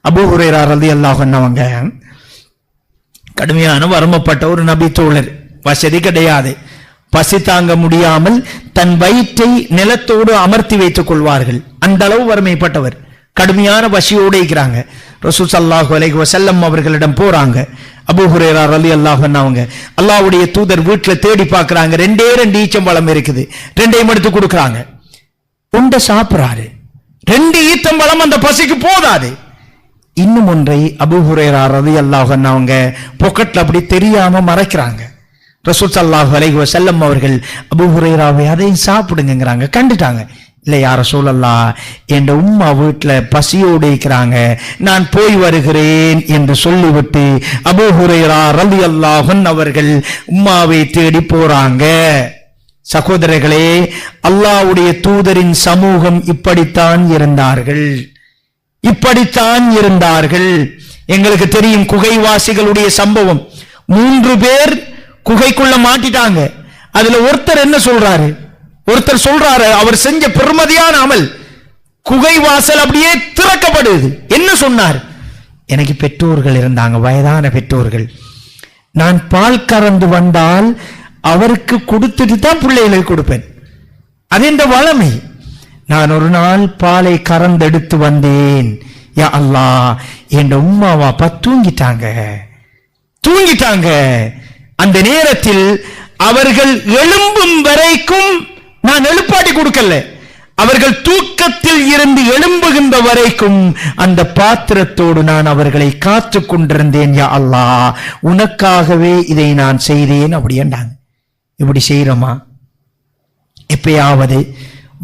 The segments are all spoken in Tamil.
அபூ ஹுரைரா ரலியல்லாஹு அன்ஹு அவங்க கடுமையான வறுமைப்பட்ட ஒரு நபி தோழர், வசதி கிடையாது, பசி தாங்க முடியாமல் தன் வயிற்றை நிலத்தோடு அமர்த்தி வைத்துக் கொள்வார்கள். அந்த அளவு வறுமைப்பட்டவர், கடுமையான பசியோடு இருக்கிறாங்க. ரசூல் ஸல்லல்லாஹு அலைஹி வஸல்லம் அவர்களிடம் போறாங்க. அபூ ஹுரைரா ரலியல்லாஹு அன்ஹு அவங்க அல்லாஹ்வுடைய தூதர் வீட்டுல தேடி பார்க்கறாங்க. 2 ஈச்சம்பழம் இருக்குது, 2 எடுத்து கொடுக்கறாங்க. உண்ட சாப்பிடுறாரு. 2 ஈச்சம்பழம் அந்த பசிக்கு போதாது. இன்னும் ஒன்றை அபூ ஹுரைரா ரலியல்லாஹு அன்ஹு அவங்க பாக்கெட்ல அப்படி தெரியாம மறைக்கிறாங்க. ரசூல் ஸல்லல்லாஹு அலைஹி வஸல்லம் அவர்கள் அபூ ஹுரைராவை அதையும் சாப்பிடுங்கங்கறாங்க. கண்டுட்டாங்க. இல்ல யா ரசூலல்லாஹ், என் உம்மா வீட்டுல பசியோடு இருக்கிறாங்க, நான் போய் வருகிறேன் என்று சொல்லிவிட்டு அபூ ஹுரைரா ரலியல்லாஹு அன்ஹு அவர்கள் உம்மாவை தேடி போறாங்க. சகோதரர்களே, அல்லாஹ்வுடைய தூதரின் சமூகம் இப்படித்தான் இருந்தார்கள். எங்களுக்கு தெரியும் குகைவாசிகளுடைய சம்பவம். 3 பேர் குகைக்குள்ள மாட்டிட்டாங்க. அதுல ஒருத்தர் என்ன சொல்றாரு? ஒருத்தர் சொல்றாரு, அவர் செஞ்ச பெருமதியான அமல், குகை வாசல் அப்படியே திறக்கப்படுது. என்ன சொன்னார்? எனக்கு பெற்றோர்கள் இருந்தாங்க, வயதான பெற்றோர்கள். நான் பால் கறந்து வந்தால் அவருக்கு கொடுத்துட்டு தான் பிள்ளைகளுக்கு கொடுப்பேன். அது இந்த வளமை. நான் ஒரு நாள் பாலை கறந்தெடுத்து வந்தேன். யா அல்லாஹ், என் உம்மா வாப்பா தூங்கிட்டாங்க. அந்த நேரத்தில் அவர்கள் எழும்பும் வரைக்கும் நான் எழுப்பாட்டி கொடுக்கல. அவர்கள் தூக்கத்தில் இருந்து எழும்புகின்ற வரைக்கும் அந்த பாத்திரத்தோடு நான் அவர்களை காத்து கொண்டிருந்தேன். யா அல்லாஹ், உனக்காகவே இதை நான் செய்தேன் அப்படின்றாங்க. இப்படி செய்யறோமா? எப்பயாவது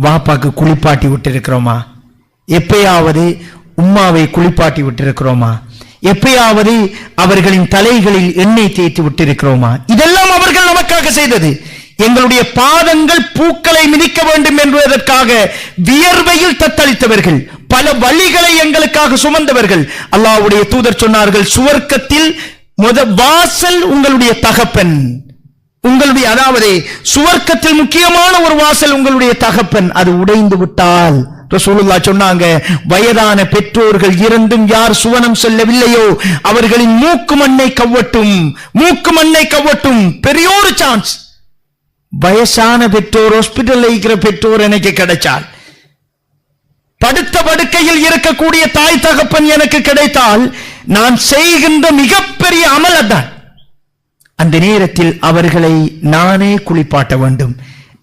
வாப்பாக்கு குளிப்பாட்டி விட்டு இருக்கிறோமா? எப்பயாவது உம்மாவை குளிப்பாட்டி விட்டு இருக்கிறோமா? எப்பயாவது அவர்களின் தலைகளில் எண்ணெய் தேய்த்து விட்டு இருக்கிறோமா? இதெல்லாம் அவர்கள் நமக்காக செய்தது. எங்களுடைய பாதங்கள் பூக்களை மிதிக்க வேண்டும் என்பதற்காக வியர்வையில் தத்தளித்தவர்கள், பல வழிகளை எங்களுக்காக சுமந்தவர்கள். அல்லாஹ்வுடைய தூதர் சொன்னார்கள், சுவர்க்கத்தில் வாசல் உங்களுடைய தகப்பன். உங்களுடைய, அதாவது சுவர்க்கத்தில் முக்கியமான ஒரு வாசல் உங்களுடைய தகப்பன். அது உடைந்து விட்டால் ரசூலுல்லாஹ் சொன்னாங்க, வயதான பெற்றோர்கள் இருந்தும் யார் சுவனம் செல்லவில்லையோ அவர்களின் மூக்கு மண்ணை கவ்வட்டும். பெரியோரு சான்ஸ். வயசான பெற்றோர், ஹாஸ்பிட்டல் இருக்கிற பெற்றோர் எனக்கு கிடைச்சால், படுத்த படுக்கையில் இருக்கக்கூடிய தாய் தகப்பன் எனக்கு கிடைத்தால், நான் செய்கின்ற மிகப்பெரிய அமல் அதான். அந்த நேரத்தில் அவர்களை நானே குளிப்பாட்ட வேண்டும்,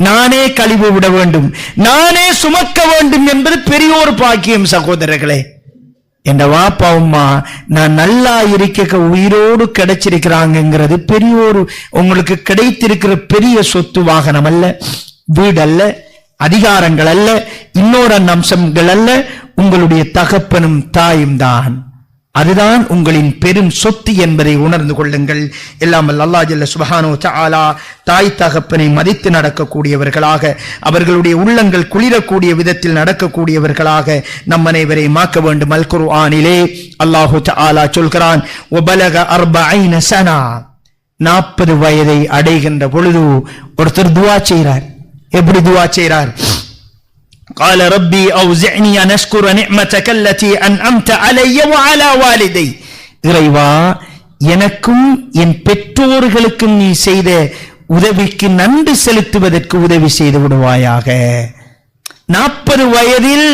நானே கழிவு விட வேண்டும், நானே சுமக்க வேண்டும் என்பது பெரியோர் பாக்கியம். சகோதரர்களே, என் வாப்பா அம்மா நான் நல்லா இருக்க உயிரோடு கிடைச்சிருக்கிறாங்கிறது பெரியோர். உங்களுக்கு கிடைத்திருக்கிற பெரிய சொத்து வாகனம் அல்ல, வீடு அல்ல, அதிகாரங்கள் அல்ல, இன்னொரு அம்சங்கள் அல்ல, உங்களுடைய தகப்பனும் தாயும் தான். அதுதான் உங்களின் பெரும் சொத்து என்பதை உணர்ந்து கொள்ளுங்கள். எல்லாம் அல்லாஹ் ஜல்ல சுப்ஹானஹு வ தஆலா தாய் தகப்பனை மதித்து நடக்கக்கூடியவர்களாக, அவர்களுடைய உள்ளங்கள் குளிரக்கூடிய விதத்தில் நடக்கக்கூடியவர்களாக நம் அனைவரை மாக்க வேண்டும். அல் குர்ஆனிலே அல்லாஹு தஆலா சொல்கிறான், வபலக 40 சனா, 40 வயதை அடைகின்ற பொழுது ஒருத்தர் துஆ செய்கிறார். எப்படி துஆ செய்கிறார்? قال ربي أوزعني أن أشكر نعمتك التي أنعمت علي وعلى والدي. இறைவா, எனக்கும் என் பெற்றோர்களுக்கும் நீ செய்த உதவிக்கு நன்றி செலுத்துவதற்கு உதவி செய்து விடுவாயாக. 40 வயதில்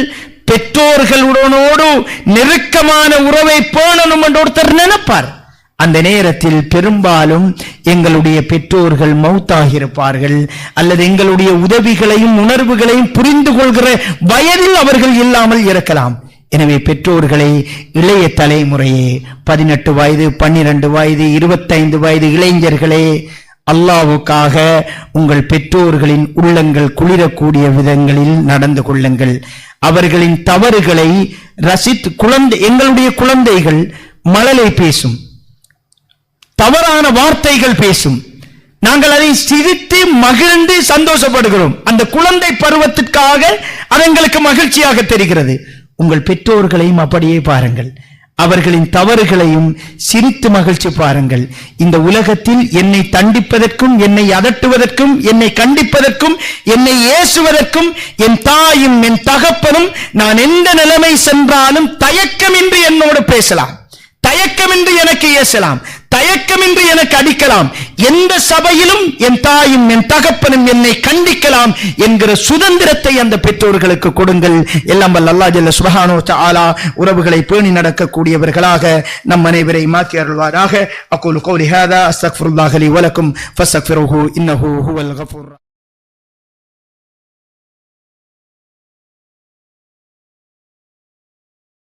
பெற்றோர்களுடனோடு நெருக்கமான உறவை பேணணும் என்று ஒருத்தர் நினைப்பார். அந்த நேரத்தில் பெரும்பாலும் எங்களுடைய பெற்றோர்கள் மௌத்தாகியிருப்பார்கள், அல்லது எங்களுடைய உதவிகளையும் உணர்வுகளையும் புரிந்து கொள்கிற வயதில் அவர்கள் இல்லாமல் இருக்கலாம். எனவே பெற்றோர்களை, இளைய தலைமுறையே, 18 வயது, 12 வயது, 25 வயது இளைஞர்களே, அல்லாஹ்வுக்காக உங்கள் பெற்றோர்களின் உள்ளங்கள் குளிரக்கூடிய விதங்களில் நடந்து கொள்ளுங்கள். அவர்களின் தவறுகளை ரசித்து, எங்களுடைய குழந்தைகள் மழலை பேசும், தவறான வார்த்தைகள் பேசும், நாங்கள் அதை சிரித்து மகிழ்ந்து சந்தோஷப்படுகிறோம். அந்த குழந்தை பருவத்திற்காக அது எங்களுக்கு மகிழ்ச்சியாக தெரிகிறது. உங்கள் பெற்றோர்களையும் அப்படியே பாருங்கள். அவர்களின் தவறுகளையும் சிரித்து மகிழ்ச்சி பாருங்கள். இந்த உலகத்தில் என்னை தண்டிப்பதற்கும், என்னை அதட்டுவதற்கும், என்னை கண்டிப்பதற்கும், என்னை ஏசுவதற்கும் என் தாயும் என் தகப்பனும் நான் எந்த நிலைமை சென்றாலும் தயக்கமின்றி என்னோடு பேசலாம், தயக்கமின்றி எனக்கு ஏசலாம், தயக்கமின்றி எனக்கு அடிக்கலாம், எந்த சபையிலும் என் தாயும் என் தகப்பனும் என்னை கண்டிக்கலாம் என்கிற சுதந்திரத்தை அந்த பெற்றோர்களுக்கு கொடுங்கள். எல்லாம் வல்ல அல்லாஹ் ஜல்ல சுப்ஹானஹு வ தஆலா உறவுகளை பேணி நடக்கக்கூடியவர்களாக நம் அனைவரை மாற்றி அருள்வாராக. அகூலு கௌலி ஹாதா அஸ்தக்ஃபிருல்லாஹ லி வ லக்கும் ஃபஸ்தக்ஃபிருஹு இன்னஹு ஹுவல் கஃபூர்.